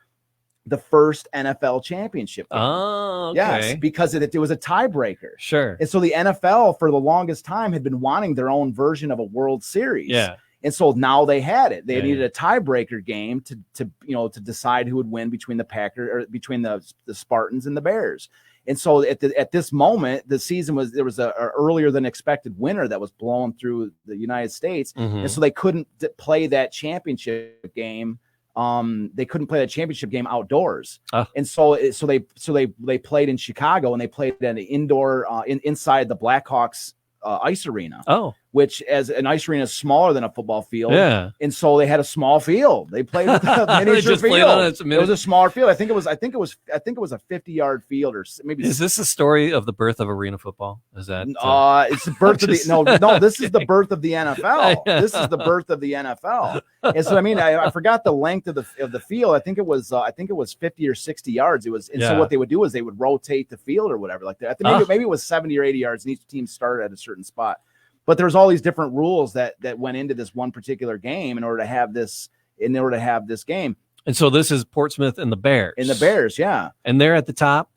the first NFL championship game. Oh, okay. Yes, because it was a tiebreaker. Sure. And so the NFL for the longest time had been wanting their own version of a World Series. Yeah. And so now they had it. They needed a tiebreaker game to decide who would win between the Spartans and the Bears. And so at this moment, the season there was a earlier than expected winter that was blown through the United States, and so they couldn't play that championship game. They couldn't play that championship game outdoors, and so they played in Chicago, and they played in the indoor inside the Blackhawks ice arena. Which, as an ice arena is smaller than a football field, and so they had a small field. They played with a miniature field. It was a smaller field. I think it was a 50-yard field, or maybe. Is this a story of the birth of arena football? Is that? It's the birth of the no. This is the birth of the NFL. This is the birth of the NFL. And so, I mean, I forgot the length of the field. I think it was 50 or 60 yards. It was, and so what they would do is they would rotate the field or whatever like that. I think maybe it was 70 or 80 yards, and each team started at a certain spot. But there's all these different rules that went into this one particular game in order to have this game. And so this is Portsmouth and the Bears. And the Bears, yeah. And they're at the top.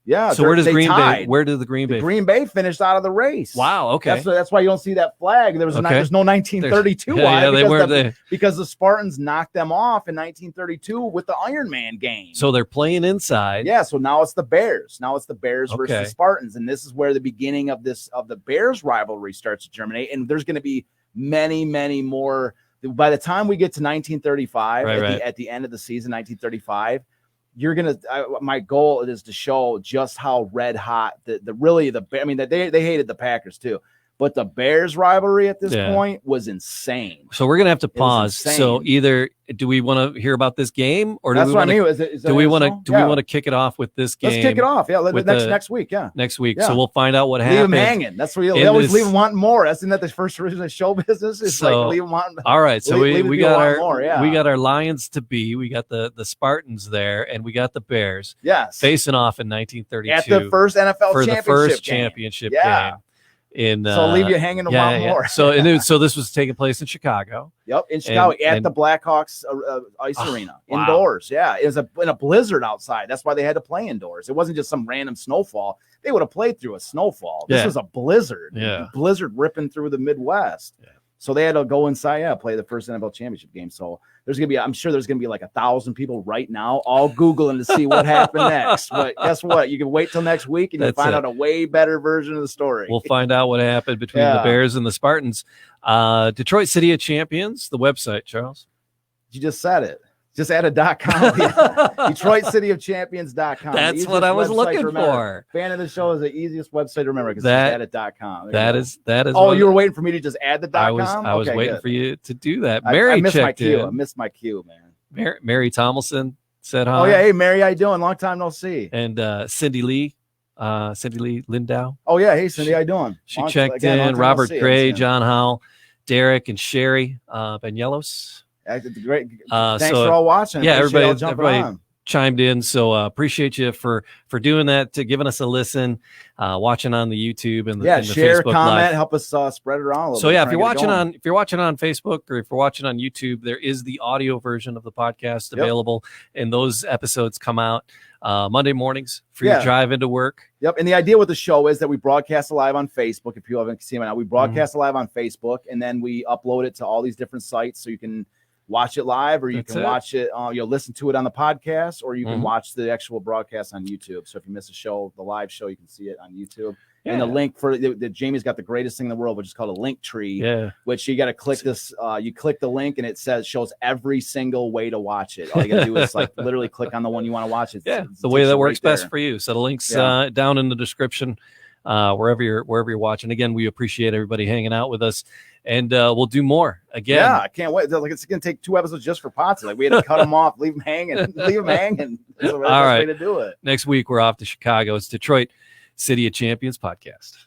Yeah. So where does Green Bay? Where did the Green Bay? Green Bay finished out of the race. Wow. Okay. That's why you don't see that flag. There's no 1932. Because the Spartans knocked them off in 1932 with the Iron Man game. So they're playing inside. Yeah. So now it's the Bears. Versus the Spartans, and this is where the beginning of the Bears rivalry starts to germinate. And there's going to be many, many more. By the time we get to 1935, at the end of the season, 1935, my goal is to show just how red hot they hated the Packers too, but the Bears rivalry at this point was insane. So we're gonna have to pause. So either do we want to hear about this game, or do we want to kick it off with this game? Let's kick it off. Yeah, next week. Yeah, next week. Yeah. So we'll find out what happened. Leave them hanging. That's what they always leave them wanting more. Isn't that the first reason of show business? Is like leave them wanting. All right. So we got our Lions to be. We got the Spartans there, and we got the Bears. Yes, facing off in 1932 at the first NFL for the first championship game. So leave you hanging a lot more. So this was taking place in Chicago. Yep, in Chicago at the Blackhawks ice arena, indoors. Yeah, it was in a blizzard outside. That's why they had to play indoors. It wasn't just some random snowfall. They would have played through a snowfall. This was a blizzard. Yeah, blizzard ripping through the Midwest. Yeah. So they had to go inside, play the first NFL championship game. So I'm sure there's gonna be like 1,000 people right now, all Googling to see what happened next. But guess what? You can wait till next week and you'll find out a way better version of the story. We'll find out what happened between the Bears and the Spartans. Detroit City of Champions, the website, Charles. You just said it. Just add a .com. DetroitCityOfChampions.com. That's what I was looking for. Fan of the show is the easiest website to remember because it's add a .com. That is. Oh, you were waiting for me to just add the .com? I was waiting for you to do that. I missed my cue. I missed my cue, man. Mary Tomlinson said hi. Oh yeah, hey Mary, how you doing? Long time no see. And Cindy Lee Lindow. Oh yeah, hey Cindy, how you doing? She checked in. Robert Gray, John Howell, Derek, and Sherry Benielos. Great. Thanks for all watching. Yeah, everybody chimed in. So appreciate you for doing that, to giving us a listen, watching on the YouTube and the share, Facebook comment, Live. help us spread it around a little bit. So yeah, if you're watching on Facebook or if you're watching on YouTube, there is the audio version of the podcast available, and those episodes come out Monday mornings for your drive into work. Yep. And the idea with the show is that we broadcast live on Facebook. If you haven't seen it now, we broadcast live on Facebook, and then we upload it to all these different sites, so you can watch it live, or you can watch it, listen to it on the podcast, or you can watch the actual broadcast on YouTube. So if you miss a show, the live show, you can see it on YouTube. Yeah. And the link for Jamie's got the greatest thing in the world, which is called a link tree, which you got to click this. You click the link and it shows every single way to watch it. All you got to do is literally click on the one you want to watch. It's the way that works best for you. So the link's down in the description, wherever you're watching. Again, we appreciate everybody hanging out with us. And we'll do more again. Yeah, I can't wait. It's going to take 2 episodes just for Potsy. We had to cut them off, leave them hanging. That's the best way to do it. Next week, we're off to Chicago. It's Detroit City of Champions podcast.